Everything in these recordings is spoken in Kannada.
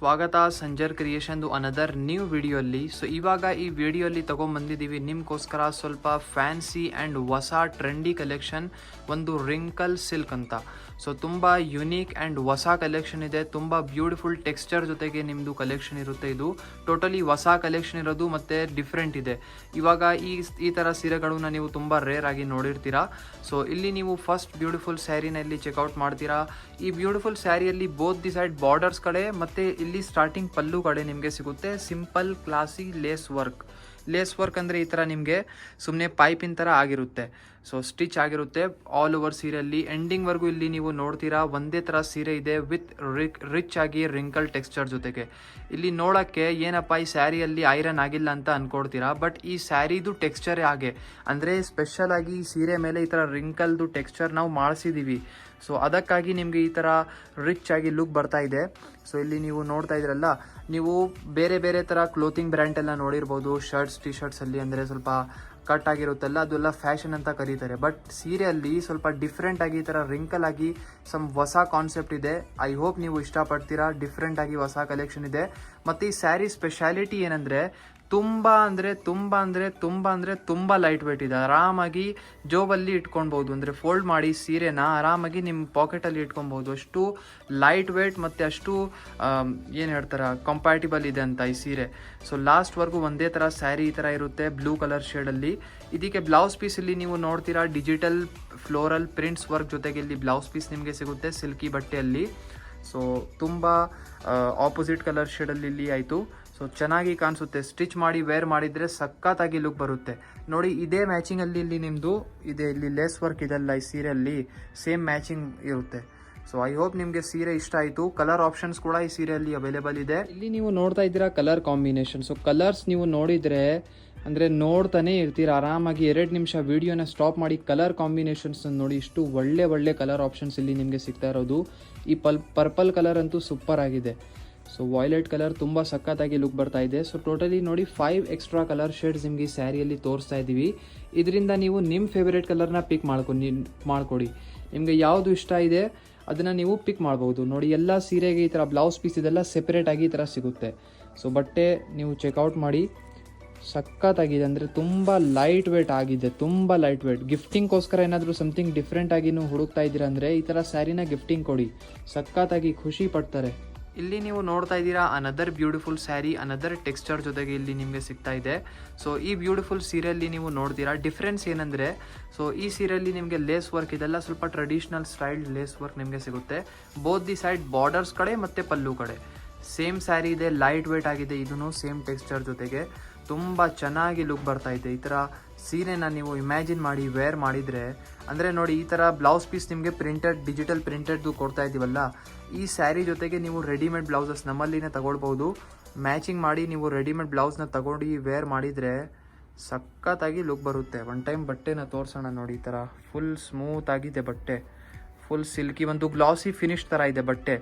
ಸ್ವಾಗತ ಸಂಜರ್ ಕ್ರಿಯೇಷನ್ದು ಅನದರ್ ನ್ಯೂ ವಿಡಿಯೋಲ್ಲಿ. ಸೊ ಇವಾಗ ಈ ವಿಡಿಯೋಲ್ಲಿ ತೊಗೊಂಬಂದಿದ್ದೀವಿ ನಿಮಗೋಸ್ಕರ ಸ್ವಲ್ಪ ಫ್ಯಾನ್ಸಿ ಆ್ಯಂಡ್ ಹೊಸ ಟ್ರೆಂಡಿ ಕಲೆಕ್ಷನ್, ಒಂದು ರಿಂಕಲ್ ಸಿಲ್ಕ್ ಅಂತ. ಸೊ ತುಂಬ ಯುನೀಕ್ ಆ್ಯಂಡ್ ಹೊಸ ಕಲೆಕ್ಷನ್ ಇದೆ, ತುಂಬ ಬ್ಯೂಟಿಫುಲ್ ಟೆಕ್ಸ್ಚರ್ ಜೊತೆಗೆ ನಿಮ್ಮದು ಕಲೆಕ್ಷನ್ ಇರುತ್ತೆ. ಇದು ಟೋಟಲಿ ಹೊಸ ಕಲೆಕ್ಷನ್ ಇರೋದು ಮತ್ತು ಡಿಫ್ರೆಂಟ್ ಇದೆ. ಇವಾಗ ಈ ಥರ ಸೀರೆಗಳನ್ನ ನೀವು ತುಂಬ ರೇರ್ ಆಗಿ ನೋಡಿರ್ತೀರಾ. ಸೊ ಇಲ್ಲಿ ನೀವು ಫಸ್ಟ್ ಬ್ಯೂಟಿಫುಲ್ ಸ್ಯಾರಿನಲ್ಲಿ ಚೆಕ್ಔಟ್ ಮಾಡ್ತೀರಾ. ಈ ಬ್ಯೂಟಿಫುಲ್ ಸ್ಯಾರಿಯಲ್ಲಿ ಬೋತ್ ದಿ ಸೈಡ್ ಬಾರ್ಡರ್ಸ್ ಕಡೆ ಮತ್ತು ಇಲ್ಲಿ ಸ್ಟಾರ್ಟಿಂಗ್ ಪಲ್ಲು ಕಡೆ ನಿಮಗೆ ಸಿಗುತ್ತೆ ಸಿಂಪಲ್ ಕ್ಲಾಸಿ ಲೇಸ್ ವರ್ಕ್ ಅಂದರೆ ಈ ಥರ ನಿಮಗೆ ಸುಮ್ಮನೆ ಪೈಪಿನ ಥರ ಆಗಿರುತ್ತೆ. ಸೊ ಸ್ಟಿಚ್ ಆಗಿರುತ್ತೆ ಆಲ್ ಓವರ್ ಸೀರೆಯಲ್ಲಿ ಎಂಡಿಂಗ್ವರೆಗೂ. ಇಲ್ಲಿ ನೀವು ನೋಡ್ತೀರಾ ಒಂದೇ ಥರ ಸೀರೆ ಇದೆ ವಿತ್ ರಿಚ್ ಆಗಿ ರಿಂಕಲ್ ಟೆಕ್ಸ್ಚರ್ ಜೊತೆಗೆ. ಇಲ್ಲಿ ನೋಡೋಕ್ಕೆ ಏನಪ್ಪ ಈ ಸ್ಯಾರಿಯಲ್ಲಿ ಐರನ್ ಆಗಿಲ್ಲ ಅಂತ ಅಂದ್ಕೊಡ್ತೀರಾ, ಬಟ್ ಈ ಸ್ಯಾರಿದು ಟೆಕ್ಸ್ಚರೇ ಹಾಗೆ. ಅಂದರೆ ಸ್ಪೆಷಲ್ ಆಗಿ ಈ ಸೀರೆ ಮೇಲೆ ಈ ಥರ ರಿಂಕಲ್ದು ಟೆಕ್ಸ್ಚರ್ ನಾವು ಮಾಡಿಸಿದ್ದೀವಿ. ಸೊ ಅದಕ್ಕಾಗಿ ನಿಮಗೆ ಈ ಥರ ರಿಚ್ ಆಗಿ ಲುಕ್ ಬರ್ತಾ ಇದೆ. ಸೊ ಇಲ್ಲಿ ನೀವು ನೋಡ್ತಾ ಇದ್ರಲ್ಲ, ನೀವು ಬೇರೆ ಬೇರೆ ಥರ ಕ್ಲೋತಿಂಗ್ ಬ್ರ್ಯಾಂಡ್ ಎಲ್ಲ ನೋಡಿರ್ಬೋದು. ಟಿ ಶರ್ಟ್ಸಲ್ಲಿ ಅಂದರೆ ಸ್ವಲ್ಪ ಕಟ್ ಆಗಿರುತ್ತಲ್ಲ, ಅದೆಲ್ಲ ಫ್ಯಾಷನ್ ಅಂತ ಕರೀತಾರೆ. ಬಟ್ ಸೀರೆಯಲ್ಲಿ ಸ್ವಲ್ಪ ಡಿಫ್ರೆಂಟ್ ಆಗಿ ಈ ಥರ ರಿಂಕಲ್ ಆಗಿ ಹೊಸ ಕಾನ್ಸೆಪ್ಟ್ ಇದೆ. ಐ ಹೋಪ್ ನೀವು ಇಷ್ಟಪಡ್ತೀರಾ. ಡಿಫ್ರೆಂಟ್ ಆಗಿ ಹೊಸ ಕಲೆಕ್ಷನ್ ಇದೆ. ಮತ್ತು ಈ ಸ್ಯಾರಿ ಸ್ಪೆಷಾಲಿಟಿ ಏನಂದರೆ ತುಂಬ ಲೈಟ್ ವೇಟ್ ಇದೆ. ಆರಾಮಾಗಿ ಜೋಬಲ್ಲಿ ಇಟ್ಕೊಳ್ಬೋದು, ಅಂದರೆ ಫೋಲ್ಡ್ ಮಾಡಿ ಸೀರೆನ ಆರಾಮಾಗಿ ನಿಮ್ಮ ಪಾಕೆಟಲ್ಲಿ ಇಟ್ಕೊಬೋದು. ಅಷ್ಟು ಲೈಟ್ ವೇಟ್ ಮತ್ತು ಅಷ್ಟು ಏನು ಹೇಳ್ತಾರೆ ಕಂಪ್ಯಾಟಿಬಲ್ ಇದೆ ಅಂತ ಈ ಸೀರೆ. ಸೊ ಲಾಸ್ಟ್ವರೆಗೂ ಒಂದೇ ಥರ ಸ್ಯಾರಿ ಈ ಥರ ಇರುತ್ತೆ ಬ್ಲೂ ಕಲರ್ ಶೇಡಲ್ಲಿ. ಇದಕ್ಕೆ ಬ್ಲೌಸ್ ಪೀಸ್ ಇಲ್ಲಿ ನೀವು ನೋಡ್ತೀರಾ ಡಿಜಿಟಲ್ ಫ್ಲೋರಲ್ ಪ್ರಿಂಟ್ಸ್ ವರ್ಕ್ ಜೊತೆಗೆ ಇಲ್ಲಿ ಬ್ಲೌಸ್ ಪೀಸ್ ನಿಮಗೆ ಸಿಗುತ್ತೆ ಸಿಲ್ಕಿ ಬಟ್ಟೆಯಲ್ಲಿ. ಸೊ ತುಂಬ ಆಪೋಸಿಟ್ ಕಲರ್ ಶೇಡಲ್ಲಿ ಇಲ್ಲಿ ಆಯಿತು. ಸೊ ಚೆನ್ನಾಗಿ ಕಾಣಿಸುತ್ತೆ. ಸ್ಟಿಚ್ ಮಾಡಿ ವೇರ್ ಮಾಡಿದರೆ ಸಖತ್ತಾಗಿ ಲುಕ್ ಬರುತ್ತೆ. ನೋಡಿ ಇದೇ ಮ್ಯಾಚಿಂಗಲ್ಲಿ ಇಲ್ಲಿ ನಿಮ್ಮದು ಇದೆ, ಇಲ್ಲಿ ಲೇಸ್ ವರ್ಕ್ ಇದೆಲ್ಲ ಈ ಸೀರೆಯಲ್ಲಿ ಸೇಮ್ ಮ್ಯಾಚಿಂಗ್ ಇರುತ್ತೆ. ಸೊ ಐ ಹೋಪ್ ನಿಮಗೆ ಸೀರೆ ಇಷ್ಟ ಆಯಿತು. ಕಲರ್ ಆಪ್ಷನ್ಸ್ ಕೂಡ ಈ ಸೀರೆಯಲ್ಲಿ ಅವೈಲೇಬಲ್ ಇದೆ. ಇಲ್ಲಿ ನೀವು ನೋಡ್ತಾ ಇದ್ದೀರಾ ಕಲರ್ ಕಾಂಬಿನೇಷನ್. ಸೊ ಕಲರ್ಸ್ ನೀವು ನೋಡಿದರೆ ಅಂದರೆ ನೋಡ್ತಾನೆ ಇರ್ತೀರ ಆರಾಮಾಗಿ. 2 ನಿಮಿಷ ವಿಡಿಯೋನ ಸ್ಟಾಪ್ ಮಾಡಿ ಕಲರ್ ಕಾಂಬಿನೇಷನ್ಸ್ ನೋಡಿ. ಇಷ್ಟು ಒಳ್ಳೆ ಕಲರ್ ಆಪ್ಷನ್ಸ್ ಇಲ್ಲಿ ನಿಮಗೆ ಸಿಗ್ತಾ ಇರೋದು. ಈ ಪರ್ಪಲ್ ಕಲರ್ ಅಂತೂ ಸೂಪರ್ ಆಗಿದೆ. ಸೊ ವಾಯ್ಲೆಟ್ ಕಲರ್ ತುಂಬ ಸಖತ್ತಾಗಿ ಲುಕ್ ಬರ್ತಾ ಇದೆ. ಸೊ ಟೋಟಲಿ ನೋಡಿ 5 ಎಕ್ಸ್ಟ್ರಾ ಕಲರ್ ಶೇಡ್ಸ್ ನಿಮಗೆ ಸ್ಯಾರಿಯಲ್ಲಿ ತೋರಿಸ್ತಾ ಇದ್ದೀವಿ. ಇದರಿಂದ ನೀವು ನಿಮ್ಮ ಫೇವರೇಟ್ ಕಲರ್ನ ಪಿಕ್ ಮಾಡ್ಕೊಡಿ. ನಿಮಗೆ ಯಾವುದು ಇಷ್ಟ ಇದೆ ಅದನ್ನು ನೀವು ಪಿಕ್ ಮಾಡ್ಬೋದು. ನೋಡಿ ಎಲ್ಲ ಸೀರೆಗೆ ಈ ಥರ ಬ್ಲೌಸ್ ಪೀಸ್ ಇದೆಲ್ಲ ಸೆಪರೇಟಾಗಿ ಈ ಥರ ಸಿಗುತ್ತೆ. ಸೊ ಬಟ್ಟೆ ನೀವು ಚೆಕ್ಔಟ್ ಮಾಡಿ, ಸಖತ್ತಾಗಿದೆ. ಅಂದರೆ ತುಂಬ ಲೈಟ್ ವೇಟ್ ಆಗಿದೆ, ತುಂಬ ಲೈಟ್ ವೇಟ್. ಗಿಫ್ಟಿಂಗ್ಗೋಸ್ಕರ ಏನಾದರೂ ಸಮಥಿಂಗ್ ಡಿಫ್ರೆಂಟ್ ಆಗಿ ನೀವು ಹುಡುಕ್ತಾ ಇದ್ದೀರಾ ಅಂದರೆ ಈ ಥರ ಸ್ಯಾರಿನ ಗಿಫ್ಟಿಂಗ್ ಕೊಡಿ, ಸಖತ್ತಾಗಿ ಖುಷಿ ಪಡ್ತಾರೆ. ಇಲ್ಲಿ ನೀವು ನೋಡ್ತಾ ಇದ್ದೀರಾ another beautiful sari, another texture ಜೊತೆಗೆ ಇಲ್ಲಿ ನಿಮಗೆ ಸಿಗ್ತಾ ಇದೆ. ಸೊ ಈ ಬ್ಯೂಟಿಫುಲ್ ಸೀರೆಯಲ್ಲಿ ನೀವು ನೋಡ್ತೀರಾ ಡಿಫ್ರೆನ್ಸ್ ಏನಂದರೆ, ಸೊ ಈ ಸೀರೆಯಲ್ಲಿ ನಿಮಗೆ ಲೇಸ್ ವರ್ಕ್ ಇದೆಲ್ಲ ಸ್ವಲ್ಪ ಟ್ರೆಡಿಷ್ನಲ್ ಸ್ಟೈಲ್ ಲೇಸ್ ವರ್ಕ್ ನಿಮಗೆ ಸಿಗುತ್ತೆ. ಬೋತ್ ದಿ ಸೈಡ್ ಬಾರ್ಡರ್ಸ್ ಕಡೆ ಮತ್ತು ಪಲ್ಲು ಕಡೆ ಸೇಮ್ ಸ್ಯಾರಿ ಇದೆ, ಲೈಟ್ ವೇಟ್ ಆಗಿದೆ. ಇದೂ ಸೇಮ್ ಟೆಕ್ಸ್ಚರ್ ಜೊತೆಗೆ ತುಂಬ ಚೆನ್ನಾಗಿ ಲುಕ್ ಬರ್ತಾ ಇದೆ. ಈ ಥರ ಸೀರೆನ ನೀವು ಇಮ್ಯಾಜಿನ್ ಮಾಡಿ ವೇರ್ ಮಾಡಿದರೆ, ಅಂದರೆ ನೋಡಿ ಈ ಥರ ಬ್ಲೌಸ್ ಪೀಸ್ ನಿಮಗೆ ಡಿಜಿಟಲ್ ಪ್ರಿಂಟೆಡ್ದು ಕೊಡ್ತಾ ಇದ್ದೀವಲ್ಲ, ಈ ಸ್ಯಾರಿ ಜೊತೆಗೆ ನೀವು ರೆಡಿಮೇಡ್ ಬ್ಲೌಸಸ್ ನಮ್ಮಲ್ಲಿನೇ ತಗೊಳ್ಬೋದು. ಮ್ಯಾಚಿಂಗ್ ಮಾಡಿ ನೀವು ರೆಡಿಮೇಡ್ ಬ್ಲೌಸ್ನ ತಗೊಂಡು ವೇರ್ ಮಾಡಿದರೆ ಸಖತ್ತಾಗಿ ಲುಕ್ ಬರುತ್ತೆ. ಒನ್ ಟೈಮ್ ಬಟ್ಟೆನ ತೋರಿಸೋಣ ನೋಡಿ. ಈ ಥರ ಫುಲ್ ಸ್ಮೂತ್ ಆಗಿದೆ ಬಟ್ಟೆ, ಫುಲ್ ಸಿಲ್ಕಿ, ಒಂದು ಗ್ಲಾಸಿ ಫಿನಿಶ್ ಥರ ಇದೆ ಬಟ್ಟೆ.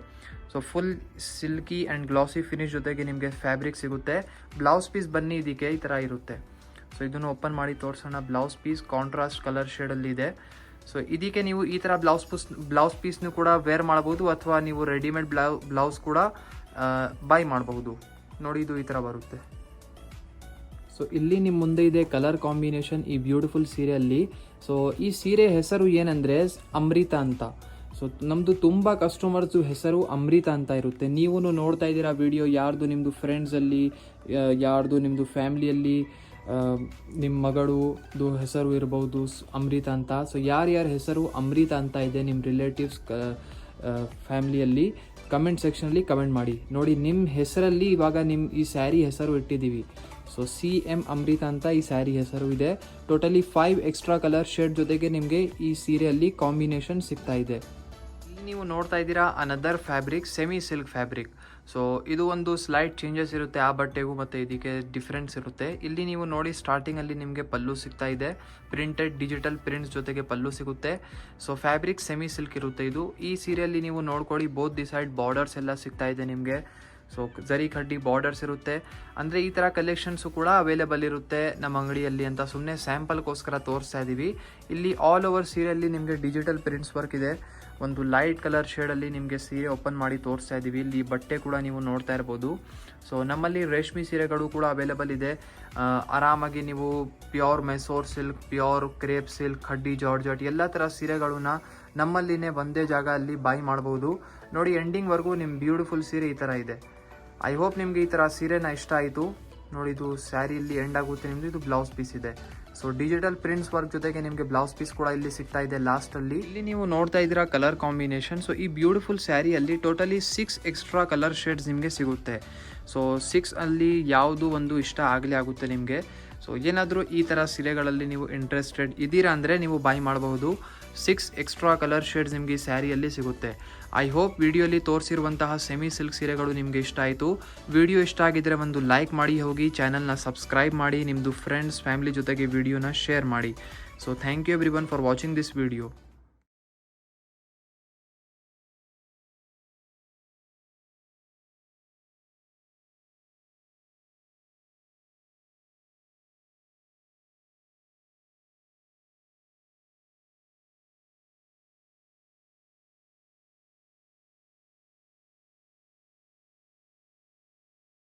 So full silky and glossy finish ಜೊತೆಗೆ ನಿಮಗೆ ಫ್ಯಾಬ್ರಿಕ್ ಸಿಗುತ್ತೆ. ಬ್ಲೌಸ್ ಪೀಸ್ ಬನ್ನಿ ಇದಕ್ಕೆ ಈ ಥರ ಇರುತ್ತೆ. ಸೊ ಇದನ್ನು ಓಪನ್ ಮಾಡಿ ತೋರಿಸೋಣ. ಬ್ಲೌಸ್ ಪೀಸ್ ಕಾಂಟ್ರಾಸ್ಟ್ ಕಲರ್ ಶೇಡಲ್ಲಿ ಇದೆ. ಸೊ ಇದಕ್ಕೆ ನೀವು ಈ ಥರ ಬ್ಲೌಸ್ ಪೀಸ್ನು ಕೂಡ ವೇರ್ ಮಾಡ್ಬೋದು, ಅಥವಾ ನೀವು ರೆಡಿಮೇಡ್ ಬ್ಲೌಸ್ ಕೂಡ ಬೈ ಮಾಡಬಹುದು. ನೋಡಿ ಇದು ಈ ಥರ ಬರುತ್ತೆ. ಸೊ ಇಲ್ಲಿ ನಿಮ್ಮ ಮುಂದೆ ಇದೆ ಕಲರ್ ಕಾಂಬಿನೇಷನ್ ಈ ಬ್ಯೂಟಿಫುಲ್ ಸೀರೆಯಲ್ಲಿ. ಸೊ ಈ ಸೀರೆ ಹೆಸರು ಏನಂದರೆ ಅಮೃತ ಅಂತ. ಸೊ ನಮ್ಮದು ತುಂಬ ಕಸ್ಟಮರ್ಸು ಹೆಸರು ಅಮೃತ ಅಂತ ಇರುತ್ತೆ. ನೀವು ನೋಡ್ತಾ ಇದ್ದೀರಾ ವಿಡಿಯೋ, ಯಾರ್ದು ನಿಮ್ಮದು ಫ್ರೆಂಡ್ಸಲ್ಲಿ, ಯಾರ್ದು ನಿಮ್ಮದು ಫ್ಯಾಮ್ಲಿಯಲ್ಲಿ ನಿಮ್ಮ ಮಗಳದು ಹೆಸರು ಇರ್ಬೋದು ಅಮೃತ ಅಂತ. ಸೊ ಯಾರ್ಯಾರ ಹೆಸರು ಅಮೃತ ಅಂತ ಇದೆ ನಿಮ್ಮ ರಿಲೇಟಿವ್ಸ್ ಫ್ಯಾಮ್ಲಿಯಲ್ಲಿ, ಕಮೆಂಟ್ ಸೆಕ್ಷನಲ್ಲಿ ಕಮೆಂಟ್ ಮಾಡಿ. ನೋಡಿ ನಿಮ್ಮ ಹೆಸರಲ್ಲಿ ಇವಾಗ ನಿಮ್ಮ ಈ ಸ್ಯಾರಿ ಹೆಸರು ಇಟ್ಟಿದ್ದೀವಿ. ಸೊ CM ಅಮೃತ ಅಂತ ಈ ಸ್ಯಾರಿ ಹೆಸರು ಇದೆ. ಟೋಟಲಿ 5 ಎಕ್ಸ್ಟ್ರಾ ಕಲರ್ ಶೇಡ್ ಜೊತೆಗೆ ನಿಮಗೆ ಈ ಸೀರೆಯಲ್ಲಿ ಕಾಂಬಿನೇಷನ್ ಸಿಗ್ತಾ ಇದೆ. ಇಲ್ಲಿ ನೀವು ನೋಡ್ತಾ ಇದ್ದೀರಾ another fabric, semi silk fabric. So ಇದು ಒಂದು ಸ್ಲೈಟ್ ಚೇಂಜಸ್ ಇರುತ್ತೆ ಆ ಬಟ್ಟೆಗೂ ಮತ್ತು ಇದಕ್ಕೆ ಡಿಫ್ರೆನ್ಸ್ ಇರುತ್ತೆ. ಇಲ್ಲಿ ನೀವು ನೋಡಿ ಸ್ಟಾರ್ಟಿಂಗಲ್ಲಿ ನಿಮಗೆ ಪಲ್ಲು ಸಿಗ್ತಾ ಇದೆ, ಪ್ರಿಂಟೆಡ್ ಡಿಜಿಟಲ್ ಪ್ರಿಂಟ್ಸ್ ಜೊತೆಗೆ ಪಲ್ಲು ಸಿಗುತ್ತೆ. ಸೊ ಫ್ಯಾಬ್ರಿಕ್ ಸೆಮಿ ಸಿಲ್ಕ್ ಇರುತ್ತೆ ಇದು. ಈ ಸೀರೆಯಲ್ಲಿ ನೀವು ನೋಡ್ಕೊಳ್ಳಿ ಬೋತ್ ದಿ ಸೈಡ್ ಬಾರ್ಡರ್ಸ್ ಎಲ್ಲ ಸಿಗ್ತಾ ಇದೆ ನಿಮಗೆ. ಸೊ ಜರಿ ಕಡ್ಡಿ ಬಾರ್ಡರ್ಸ್ ಇರುತ್ತೆ. ಅಂದರೆ ಈ ಥರ ಕಲೆಕ್ಷನ್ಸು ಕೂಡ ಅವೈಲೇಬಲ್ ಇರುತ್ತೆ ನಮ್ಮ ಅಂಗಡಿಯಲ್ಲಿ ಅಂತ ಸುಮ್ಮನೆ ಸ್ಯಾಂಪಲ್ಗೋಸ್ಕರ ತೋರಿಸ್ತಾ ಇದ್ದೀವಿ. ಇಲ್ಲಿ ಆಲ್ ಓವರ್ ಸೀರೆಯಲ್ಲಿ ನಿಮಗೆ ಡಿಜಿಟಲ್ ಪ್ರಿಂಟ್ಸ್ ವರ್ಕ್ ಇದೆ. ಒಂದು ಲೈಟ್ ಕಲರ್ ಶೇಡಲ್ಲಿ ನಿಮಗೆ ಸೀರೆ ಓಪನ್ ಮಾಡಿ ತೋರಿಸ್ತಾ ಇದ್ದೀವಿ. ಇಲ್ಲಿ ಬಟ್ಟೆ ಕೂಡ ನೀವು ನೋಡ್ತಾ ಇರ್ಬೋದು. ಸೊ ನಮ್ಮಲ್ಲಿ ರೇಷ್ಮೆ ಸೀರೆಗಳು ಕೂಡ ಅವೈಲೇಬಲ್ ಇದೆ. ಆರಾಮಾಗಿ ನೀವು pure Mysore silk, pure crepe silk, khaddi georgette ಎಲ್ಲ ಥರ ಸೀರೆಗಳನ್ನ ನಮ್ಮಲ್ಲಿನೇ ಒಂದೇ ಜಾಗ ಅಲ್ಲಿ ಬೈ ಮಾಡ್ಬೋದು. ನೋಡಿ ಎಂಡಿಂಗ್ವರೆಗೂ ನಿಮ್ಮ ಬ್ಯೂಟಿಫುಲ್ ಸೀರೆ ಈ ಥರ ಇದೆ. ಐ ಹೋಪ್ ನಿಮಗೆ ಈ ಥರ ಸೀರೆನ ಇಷ್ಟ ಆಯಿತು. ನೋಡಿ ಇದು ಸ್ಯಾರಿಯಲ್ಲಿ ಎಂಡ್ ಆಗುತ್ತೆ ನಿಮ್ಮದು. ಇದು ಬ್ಲೌಸ್ ಪೀಸ್ ಇದೆ. ಸೊ ಡಿಜಿಟಲ್ ಪ್ರಿಂಟ್ಸ್ ವರ್ಕ್ ಜೊತೆಗೆ ನಿಮಗೆ ಬ್ಲೌಸ್ ಪೀಸ್ ಕೂಡ ಇಲ್ಲಿ ಸಿಗ್ತಾ ಇದೆ ಲಾಸ್ಟಲ್ಲಿ. ಇಲ್ಲಿ ನೀವು ನೋಡ್ತಾ ಇದ್ದೀರಾ ಕಲರ್ ಕಾಂಬಿನೇಷನ್. ಸೊ ಈ ಬ್ಯೂಟಿಫುಲ್ ಸ್ಯಾರಿಯಲ್ಲಿ ಟೋಟಲಿ 6 ಎಕ್ಸ್ಟ್ರಾ ಕಲರ್ ಶೇಡ್ಸ್ ನಿಮಗೆ ಸಿಗುತ್ತೆ. ಸೊ 6 ಅಲ್ಲಿ ಯಾವುದು ಒಂದು ಇಷ್ಟ ಆಗಲೇ ಆಗುತ್ತೆ ನಿಮಗೆ. ಸೊ ಏನಾದರೂ ಈ ಥರ ಸೀರೆಗಳಲ್ಲಿ ನೀವು ಇಂಟ್ರೆಸ್ಟೆಡ್ ಇದ್ದೀರಾ ಅಂದರೆ ನೀವು ಬೈ ಮಾಡಬಹುದು. 6 ಎಕ್ಸ್ಟ್ರಾ ಕಲರ್ ಶೇಡ್ಸ್ ನಿಮಗೆ ಈ ಸ್ಯಾರಿಯಲ್ಲಿ ಸಿಗುತ್ತೆ. ಐ ಹೋಪ್ ವಿಡಿಯೋಲಿ ತೋರಿಸಿರುವಂತಹ ಸೆಮಿ ಸಿಲ್ಕ್ ಸೀರೆಗಳು ನಿಮಗೆ ಇಷ್ಟ ಆಯಿತು. ವಿಡಿಯೋ ಇಷ್ಟ ಆಗಿದ್ದರೆ ಒಂದು ಲೈಕ್ ಮಾಡಿ ಹೋಗಿ, ಚಾನಲ್ನ ಸಬ್ಸ್ಕ್ರೈಬ್ ಮಾಡಿ, ನಿಮ್ಮದು ಫ್ರೆಂಡ್ಸ್ ಫ್ಯಾಮಿಲಿ ಜೊತೆಗೆ ವಿಡಿಯೋನ ಶೇರ್ ಮಾಡಿ. So thank you everyone for watching this video.